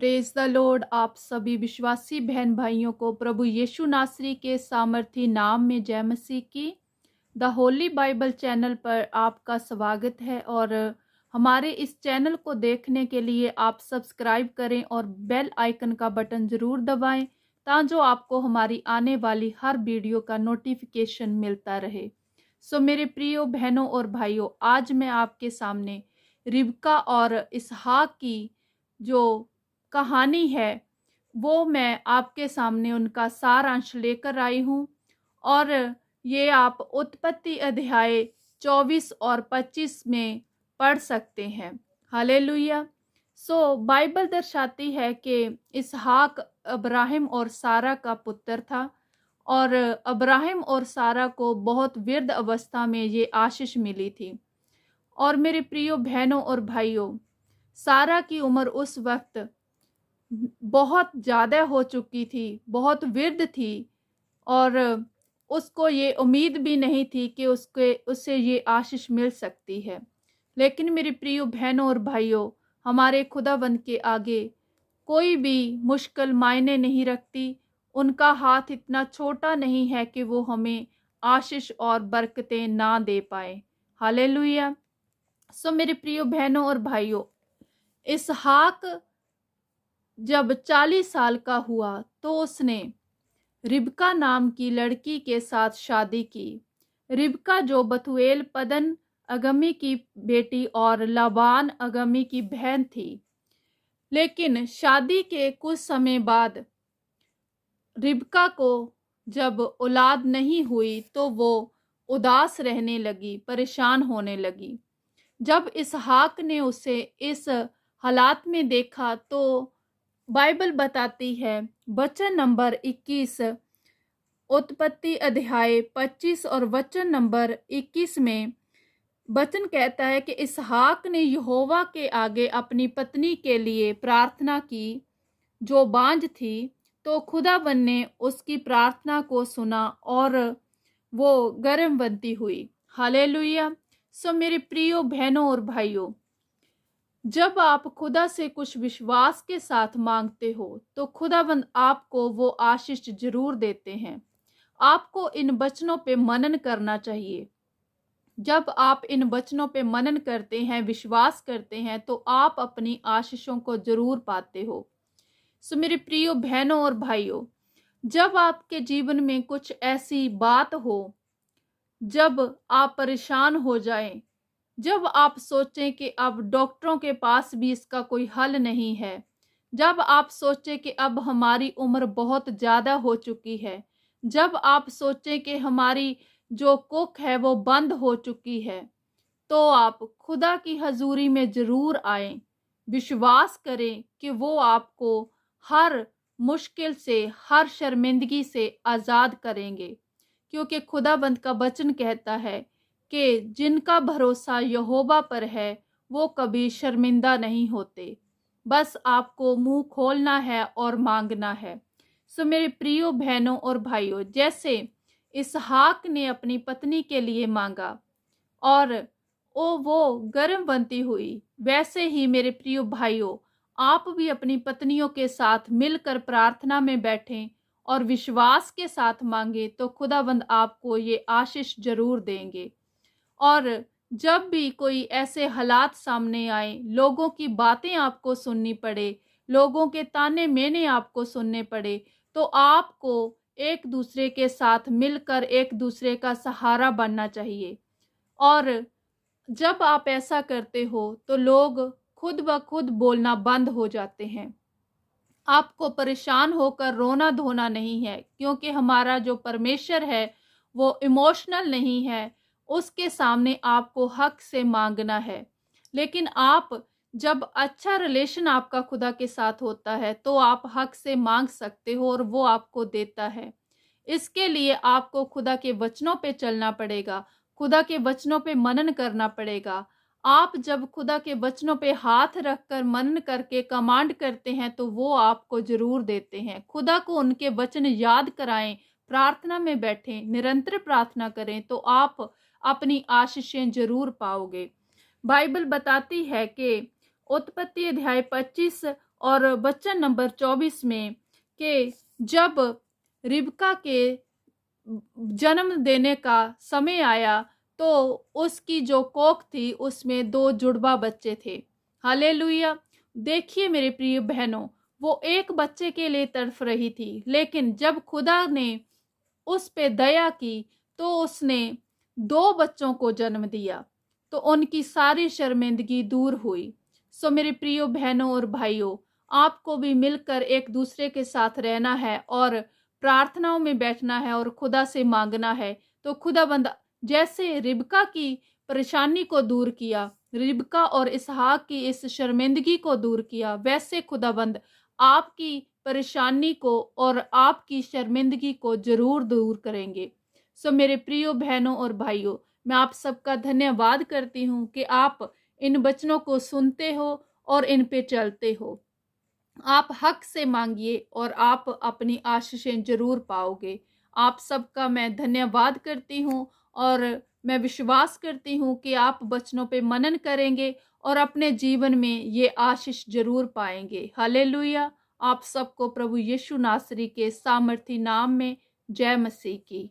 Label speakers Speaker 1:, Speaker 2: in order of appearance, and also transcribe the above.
Speaker 1: Praise the Lord. आप सभी विश्वासी बहन भाइयों को प्रभु यीशु नासरी के सामर्थी नाम में जय मसीह की। द होली बाइबल चैनल पर आपका स्वागत है और हमारे इस चैनल को देखने के लिए आप सब्सक्राइब करें और बेल आइकन का बटन ज़रूर दबाएं ताकि आपको हमारी आने वाली हर वीडियो का नोटिफिकेशन मिलता रहे। सो मेरे प्रिय बहनों और भाइयों, आज मैं आपके सामने रिबका और इसहाक की जो कहानी है वो मैं आपके सामने उनका सारांश लेकर आई हूँ। और ये आप उत्पत्ति अध्याय 24 और 25 में पढ़ सकते हैं। हालेलुया। सो बाइबल दर्शाती है कि इसहाक अब्राहिम और सारा का पुत्र था और अब्राहिम और सारा को बहुत वृद्ध अवस्था में ये आशीष मिली थी। और मेरे प्रिय बहनों और भाइयों, सारा की उम्र उस वक्त बहुत ज़्यादा हो चुकी थी, बहुत वृद्ध थी और उसको ये उम्मीद भी नहीं थी कि उससे ये आशीष मिल सकती है। लेकिन मेरे प्रिय बहनों और भाइयों, हमारे खुदावंद के आगे कोई भी मुश्किल मायने नहीं रखती। उनका हाथ इतना छोटा नहीं है कि वो हमें आशीष और बरकतें ना दे पाए। हालेलुया। सो मेरे प्रिय बहनों और भाइयों, इसहाक जब 40 साल का हुआ तो उसने रिबका नाम की लड़की के साथ शादी की। रिबका जो बथुएल पदन अगमी की बेटी और लाबान अगमी की बहन थी। लेकिन शादी के कुछ समय बाद रिबका को जब औलाद नहीं हुई तो वो उदास रहने लगी, परेशान होने लगी। जब इसहाक ने उसे इस हालात में देखा तो बाइबल बताती है वचन नंबर 21 उत्पत्ति अध्याय 25 और वचन नंबर 21 में वचन कहता है कि इसहाक ने यहोवा के आगे अपनी पत्नी के लिए प्रार्थना की जो बांझ थी। तो खुदाबंद ने उसकी प्रार्थना को सुना और वो गर्भवती हुई। हालेलुया। सो मेरे प्रिय बहनों और भाइयों, जब आप खुदा से कुछ विश्वास के साथ मांगते हो तो खुदाबंद आपको वो आशीष जरूर देते हैं। आपको इन वचनों पे मनन करना चाहिए। जब आप इन वचनों पे मनन करते हैं, विश्वास करते हैं, तो आप अपनी आशीषों को जरूर पाते हो। सो मेरे प्रिय बहनों और भाइयों, जब आपके जीवन में कुछ ऐसी बात हो, जब आप परेशान हो जाएं, जब आप सोचें कि अब डॉक्टरों के पास भी इसका कोई हल नहीं है, जब आप सोचें कि अब हमारी उम्र बहुत ज़्यादा हो चुकी है, जब आप सोचें कि हमारी जो कुख है वो बंद हो चुकी है, तो आप खुदा की हजूरी में ज़रूर आएं। विश्वास करें कि वो आपको हर मुश्किल से, हर शर्मिंदगी से आज़ाद करेंगे। क्योंकि खुदाबंद का वचन कहता है कि जिनका भरोसा यहोवा पर है वो कभी शर्मिंदा नहीं होते। बस आपको मुंह खोलना है और मांगना है। सो मेरे प्रिय बहनों और भाइयों, जैसे इसहाक ने अपनी पत्नी के लिए मांगा और वो गर्भवती हुई, वैसे ही मेरे प्रिय भाइयों, आप भी अपनी पत्नियों के साथ मिलकर प्रार्थना में बैठें और विश्वास के साथ मांगे तो खुदाबंद आपको ये आशीष जरूर देंगे। और जब भी कोई ऐसे हालात सामने आए, लोगों की बातें आपको सुननी पड़े, लोगों के ताने मेने आपको सुनने पड़े, तो आपको एक दूसरे के साथ मिलकर एक दूसरे का सहारा बनना चाहिए। और जब आप ऐसा करते हो तो लोग खुद ब खुद बोलना बंद हो जाते हैं। आपको परेशान होकर रोना धोना नहीं है, क्योंकि हमारा जो परमेश्वर है वो इमोशनल नहीं है। उसके सामने आपको हक से मांगना है। लेकिन आप जब अच्छा रिलेशन आपका खुदा के साथ होता है तो आप हक से मांग सकते हो और वो आपको देता है। इसके लिए आपको खुदा के वचनों पे चलना पड़ेगा, खुदा के वचनों पे मनन करना पड़ेगा। आप जब खुदा के वचनों पे हाथ रखकर मनन करके कमांड करते हैं तो वो आपको जरूर देते हैं। खुदा को उनके वचन याद कराएं, प्रार्थना में बैठें, निरंतर प्रार्थना करें तो आप अपनी आशीषें जरूर पाओगे। बाइबल बताती है कि उत्पत्ति अध्याय 25 और वचन नंबर 24 में कि जब रिबका के जन्म देने का समय आया तो उसकी जो कोख थी उसमें 2 जुड़वा बच्चे थे। हालेलुया। देखिए मेरे प्रिय बहनों, वो एक बच्चे के लिए तड़फ रही थी, लेकिन जब खुदा ने उस पे दया की तो उसने 2 बच्चों को जन्म दिया, तो उनकी सारी शर्मिंदगी दूर हुई। सो मेरे प्रियो बहनों और भाइयों, आपको भी मिलकर एक दूसरे के साथ रहना है और प्रार्थनाओं में बैठना है और खुदा से मांगना है। तो खुदाबंद जैसे रिबका की परेशानी को दूर किया, रिबका और इसहाक की इस शर्मिंदगी को दूर किया, वैसे खुदाबंद आपकी परेशानी को और आपकी शर्मिंदगी को जरूर दूर करेंगे। सो मेरे प्रियो बहनों और भाइयों, मैं आप सबका धन्यवाद करती हूँ कि आप इन वचनों को सुनते हो और इन पे चलते हो। आप हक से मांगिए और आप अपनी आशीषें जरूर पाओगे। आप सबका मैं धन्यवाद करती हूँ और मैं विश्वास करती हूँ कि आप वचनों पे मनन करेंगे और अपने जीवन में ये आशीष जरूर पाएंगे। हालेलुया। आप सबको प्रभु यीशु नासरी के सामर्थी नाम में जय मसीह की।